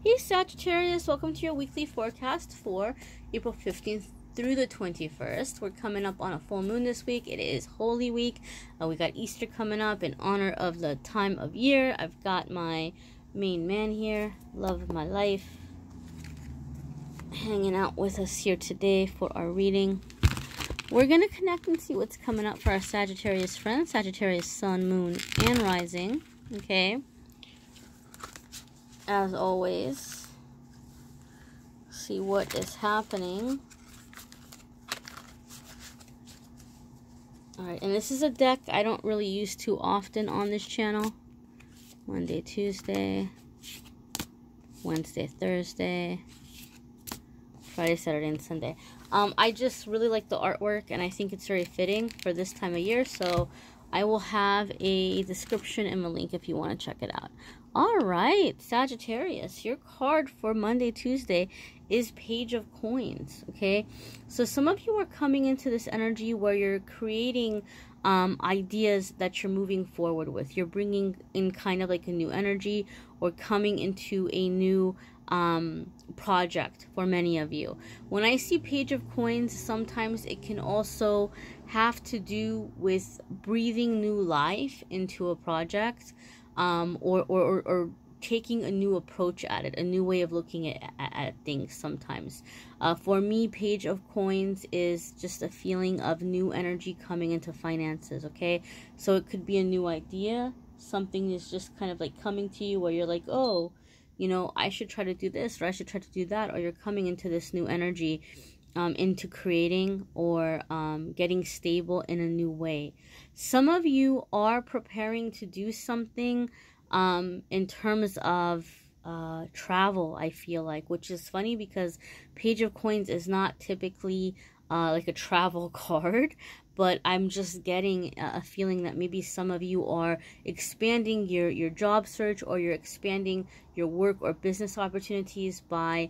Hey Sagittarius, welcome to your weekly forecast for April 15th through the 21st. We're coming up on a full moon this week. It is Holy Week. We got Easter coming up in honor of the time of year. I've got my main man here, love of my life, hanging out with us here today for our reading. We're going to connect and see what's coming up for our Sagittarius friends, Sagittarius sun, moon, and rising. Okay. As always, see what is happening. Alright, and this is a deck I don't really use too often on this channel. Monday, Tuesday, Wednesday, Thursday, Friday, Saturday, and Sunday. I just really like the artwork, and I think it's very fitting for this time of year, so I will have a description and a link if you want to check it out. Alright, Sagittarius, your card for Monday, Tuesday is Page of Coins, okay? So some of you are coming into this energy where you're creating ideas that you're moving forward with. You're bringing in kind of like a new energy or coming into a new project for many of you. When I see Page of Coins, sometimes it can also have to do with breathing new life into a project, or taking a new approach at it, a new way of looking at things sometimes. For me, Page of Coins is just a feeling of new energy coming into finances, okay? So it could be a new idea. Something is just kind of like coming to you where you're like, oh, you know, I should try to do this, or I should try to do that, or you're coming into this new energy, into creating or getting stable in a new way. Some of you are preparing to do something in terms of travel, I feel like, which is funny because Page of Coins is not typically like a travel card, but I'm just getting a feeling that maybe some of you are expanding your job search, or you're expanding your work or business opportunities by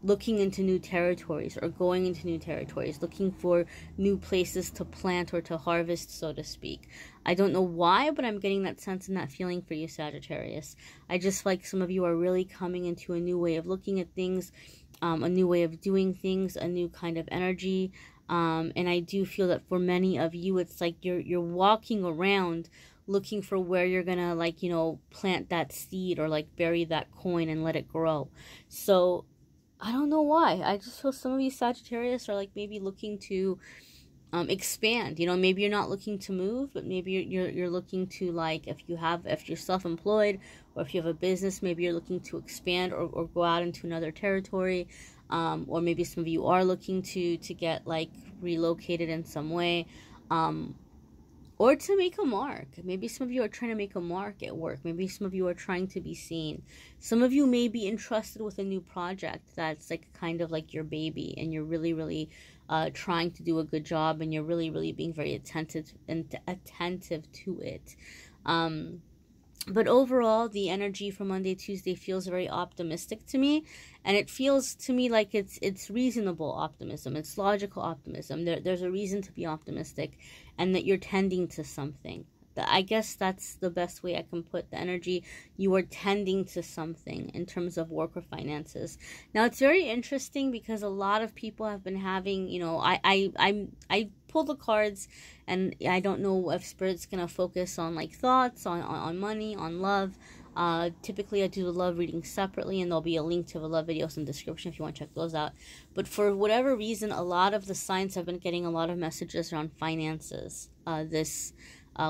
looking into new territories or going into new territories, looking for new places to plant or to harvest, so to speak. I don't know why, but I'm getting that sense and that feeling for you, Sagittarius. I just like some of you are really coming into a new way of looking at things, a new way of doing things, a new kind of energy. And I do feel that for many of you, it's like you're walking around looking for where you're gonna, like, you know, plant that seed or like bury that coin and let it grow. So I don't know why. I just feel some of you Sagittarius are like maybe looking to expand. You know, maybe you're not looking to move, but maybe you're looking to, like, if you're self-employed or if you have a business, maybe you're looking to expand or go out into another territory. Or maybe some of you are looking to get like relocated in some way. Or to make a mark. Maybe some of you are trying to make a mark at work. Maybe some of you are trying to be seen. Some of you may be entrusted with a new project that's like kind of like your baby, and you're really, really trying to do a good job, and you're really, really being very attentive to it. But overall, the energy for Monday, Tuesday feels very optimistic to me. And it feels to me like it's reasonable optimism. It's logical optimism. There's a reason to be optimistic, and that you're tending to something. I guess that's the best way I can put the energy. You are tending to something in terms of work or finances. Now, it's very interesting because a lot of people have been having, you know, I pull the cards, and I don't know if Spirit's going to focus on like thoughts, on money, on love. Typically I do the love reading separately, and there'll be a link to the love videos in the description if you want to check those out. But for whatever reason, a lot of the signs have been getting a lot of messages around finances this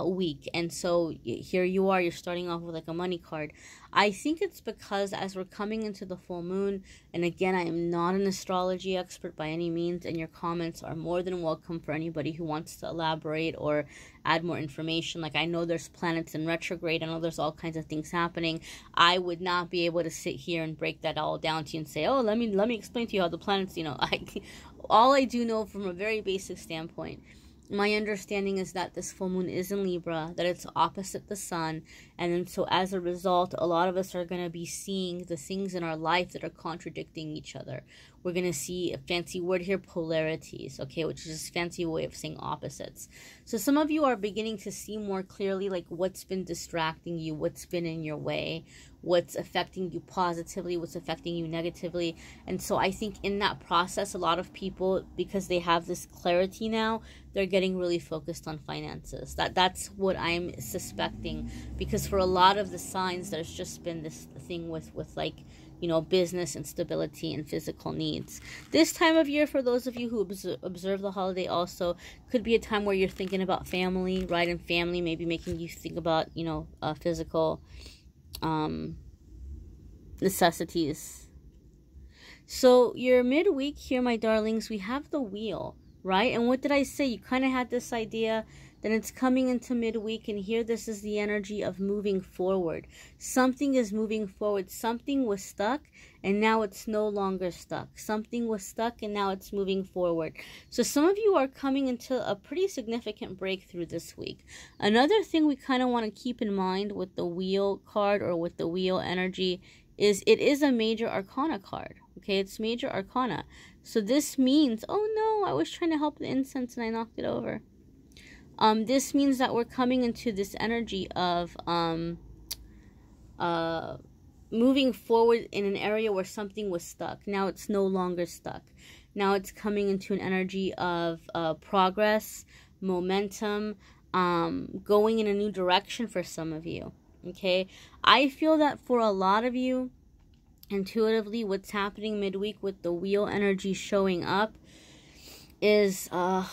week. And so here you are, you're starting off with like a money card. I think it's because as we're coming into the full moon, and again, I am not an astrology expert by any means, and your comments are more than welcome for anybody who wants to elaborate or add more information. Like, I know there's planets in retrograde, I know there's all kinds of things happening. I would not be able to sit here and break that all down to you and say, oh, let me explain to you how the planets, you know, all I do know from a very basic standpoint, my understanding is that this full moon is in Libra, that it's opposite the sun, and then so as a result, a lot of us are going to be seeing the things in our life that are contradicting each other. We're going to see a fancy word here, polarities, okay, which is a fancy way of saying opposites. So some of you are beginning to see more clearly like what's been distracting you, what's been in your way, what's affecting you positively, what's affecting you negatively. And so I think in that process, a lot of people, because they have this clarity now, they're getting really focused on finances. That's what I'm suspecting, because for a lot of the signs, there's just been this thing with like, you know, business and stability and physical needs. This time of year, for those of you who observe the holiday also, could be a time where you're thinking about family, right? And family maybe making you think about, you know, physical necessities. So your midweek here, my darlings, we have the wheel, right? And what did I say? You kind of had this idea, then it's coming into midweek, and here this is the energy of moving forward. Something is moving forward. Something was stuck, and now it's no longer stuck. Something was stuck, and now it's moving forward. So some of you are coming into a pretty significant breakthrough this week. Another thing we kind of want to keep in mind with the wheel card, or with the wheel energy, is it is a major arcana card. Okay, it's major arcana. So this means, oh no, I was trying to help the incense and I knocked it over. This means that we're coming into this energy of moving forward in an area where something was stuck. Now it's no longer stuck. Now it's coming into an energy of progress, momentum, going in a new direction for some of you. Okay, I feel that for a lot of you, intuitively, what's happening midweek with the wheel energy showing up is a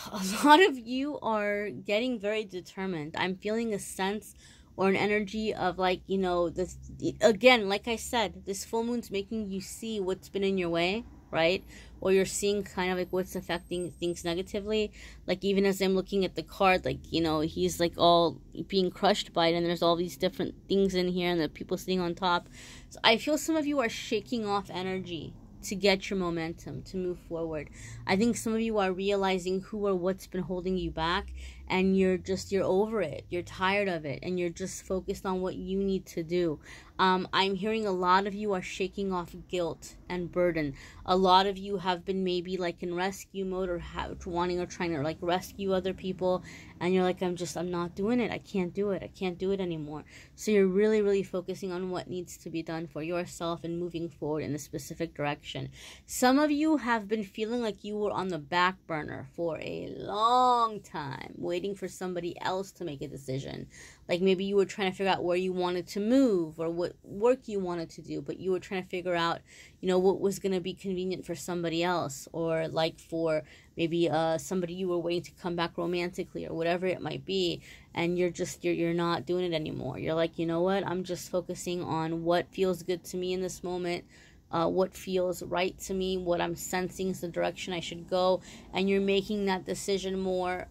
lot of you are getting very determined. I'm feeling a sense or an energy of, like, you know, this, again, like I said, this full moon's making you see what's been in your way, right? Or you're seeing kind of like what's affecting things negatively. Like, even as I'm looking at the card, like, you know, he's like all being crushed by it, and there's all these different things in here, and the people sitting on top. So I feel some of you are shaking off energy to get your momentum, to move forward. I think some of you are realizing who or what's been holding you back, and you're over it. You're tired of it, and you're just focused on what you need to do. I'm hearing a lot of you are shaking off guilt and burden. A lot of you have been maybe like in rescue mode, or wanting or trying to like rescue other people, and you're like, I'm not doing it. I can't do it. I can't do it anymore. So you're really, really focusing on what needs to be done for yourself and moving forward in a specific direction. Some of you have been feeling like you were on the back burner for a long time, waiting for somebody else to make a decision. Like, maybe you were trying to figure out where you wanted to move, or what work you wanted to do, but you were trying to figure out, you know, what was going to be convenient for somebody else, or like for maybe somebody you were waiting to come back romantically, or whatever it might be, and you're not doing it anymore. You're like, you know what, I'm just focusing on what feels good to me in this moment, what feels right to me, what I'm sensing is the direction I should go, and you're making that decision more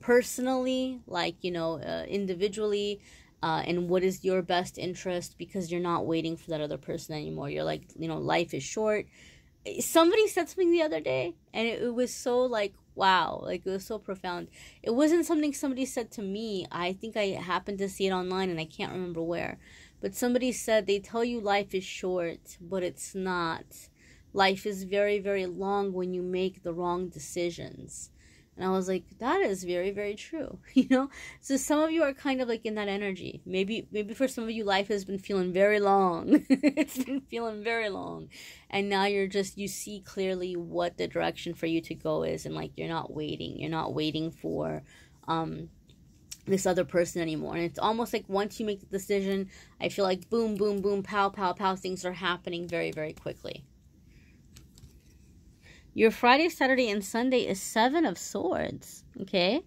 personally, like, you know, individually, and what is your best interest, because you're not waiting for that other person anymore. You're like, you know, life is short. Somebody said something the other day, and it was so like, wow, like, it was so profound. It wasn't something somebody said to me. I think I happened to see it online, and I can't remember where. But somebody said, they tell you life is short, but it's not. Life is very, very long when you make the wrong decisions. And I was like, that is very, very true, you know? So some of you are kind of like in that energy. Maybe for some of you, life has been feeling very long. It's been feeling very long. And now you see clearly what the direction for you to go is. And like, you're not waiting. You're not waiting for this other person anymore. And it's almost like once you make the decision, I feel like boom, boom, boom, pow, pow, pow, things are happening very, very quickly. Your Friday, Saturday, and Sunday is 7 of Swords, okay?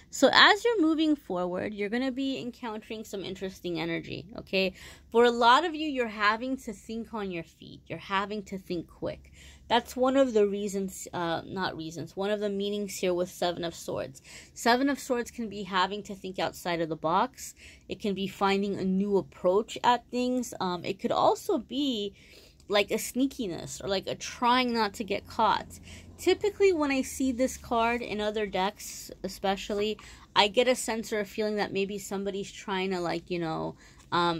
So as you're moving forward, you're going to be encountering some interesting energy, okay? For a lot of you, you're having to think on your feet. You're having to think quick. That's one of the reasons, one of the meanings here with 7 of Swords. 7 of Swords can be having to think outside of the box. It can be finding a new approach at things. It could also be like a sneakiness, or like a trying not to get caught. Typically, when I see this card in other decks, especially, I get a sense or a feeling that maybe somebody's trying to, like, you know,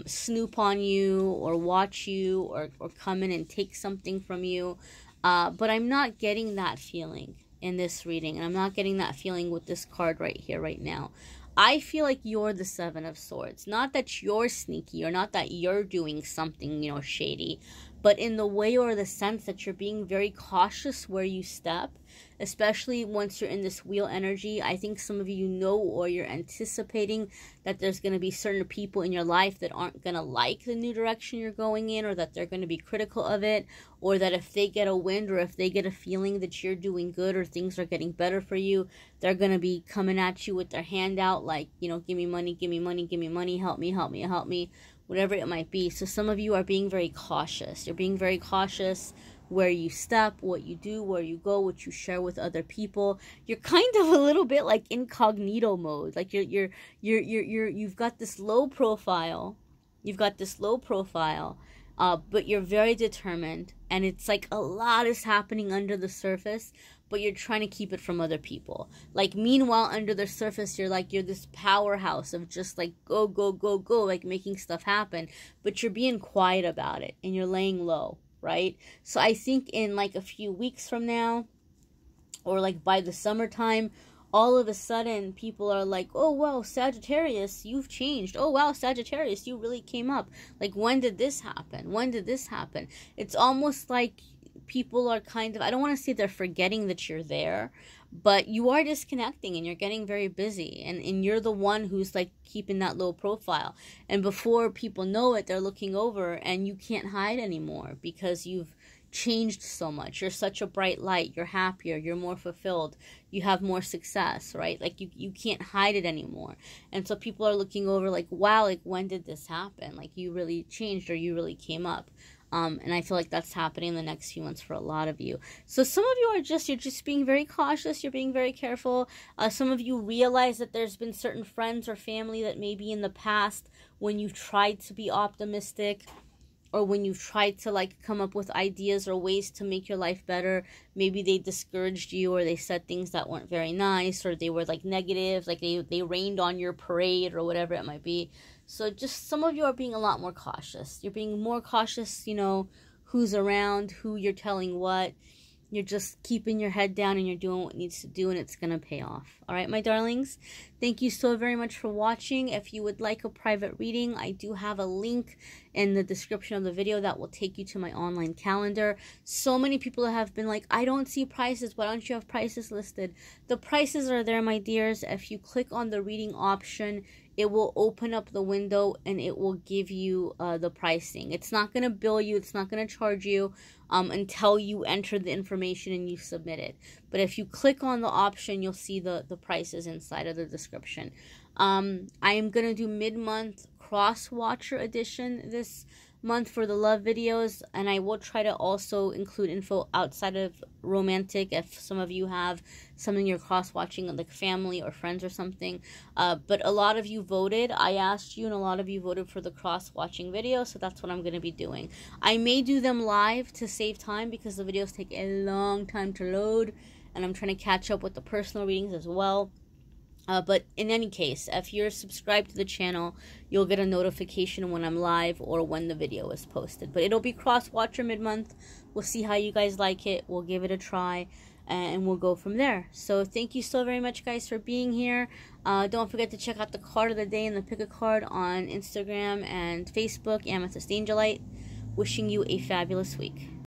snoop on you, or watch you, or come in and take something from you. But I'm not getting that feeling in this reading, and I'm not getting that feeling with this card right here, right now. I feel like you're the Seven of Swords. Not that you're sneaky or not that you're doing something, you know, shady, but in the way or the sense that you're being very cautious where you step, especially once you're in this wheel energy. I think some of you know, or you're anticipating that there's going to be certain people in your life that aren't going to like the new direction you're going in, or that they're going to be critical of it, or that if they get a wind or if they get a feeling that you're doing good or things are getting better for you, they're going to be coming at you with their hand out like, you know, give me money, give me money, give me money, help me, help me, help me, whatever it might be. So some of you are being very cautious. You're being very cautious where you step, what you do, where you go, what you share with other people. You're kind of a little bit like incognito mode. Like you've got this low profile. You've got this low profile, but you're very determined, and it's like a lot is happening under the surface, but you're trying to keep it from other people. Like, meanwhile, under the surface, you're this powerhouse of just like go, go, go, go, like making stuff happen, but you're being quiet about it and you're laying low, right? So I think in like a few weeks from now, or like by the summertime, all of a sudden people are like, oh wow, Sagittarius, you've changed. Oh wow, Sagittarius, you really came up. Like, when did this happen? When did this happen? It's almost like people are kind of, I don't want to say they're forgetting that you're there, but you are disconnecting and you're getting very busy, and you're the one who's like keeping that low profile, and before people know it, they're looking over and you can't hide anymore because you've changed so much. You're such a bright light. You're happier. You're more fulfilled. You have more success, right? Like you can't hide it anymore. And so people are looking over like, wow, like when did this happen? Like you really changed, or you really came up. And I feel like that's happening in the next few months for a lot of you. So some of you are you're just being very cautious. You're being very careful. Some of you realize that there's been certain friends or family that maybe in the past, when you've tried to be optimistic, or when you've tried to like come up with ideas or ways to make your life better, maybe they discouraged you, or they said things that weren't very nice, or they were like negative, like they rained on your parade or whatever it might be. So just some of you are being a lot more cautious. You're being more cautious, you know, who's around, who you're telling what. You're just keeping your head down and you're doing what needs to do, and it's going to pay off. All right, my darlings? Thank you so very much for watching. If you would like a private reading, I do have a link in the description of the video that will take you to my online calendar. So many people have been like, I don't see prices. Why don't you have prices listed? The prices are there, my dears. If you click on the reading option, it will open up the window and it will give you the pricing. It's not going to bill you. It's not going to charge you until you enter the information and you submit it. But if you click on the option, you'll see the prices inside of the description. I am going to do mid-month cross-watcher edition this month for the love videos, and I will try to also include info outside of romantic if some of you have something you're cross-watching, like family or friends or something. But a lot of you voted. I asked you, and a lot of you voted for the cross-watching video, so that's what I'm going to be doing. I may do them live to save time because the videos take a long time to load, and I'm trying to catch up with the personal readings as well. But in any case, if you're subscribed to the channel, you'll get a notification when I'm live or when the video is posted. But it'll be cross-watcher mid-month. We'll see how you guys like it. We'll give it a try, and we'll go from there. So thank you so very much, guys, for being here. Don't forget to check out the card of the day and the pick a card on Instagram and Facebook, Amethystangellight. Wishing you a fabulous week.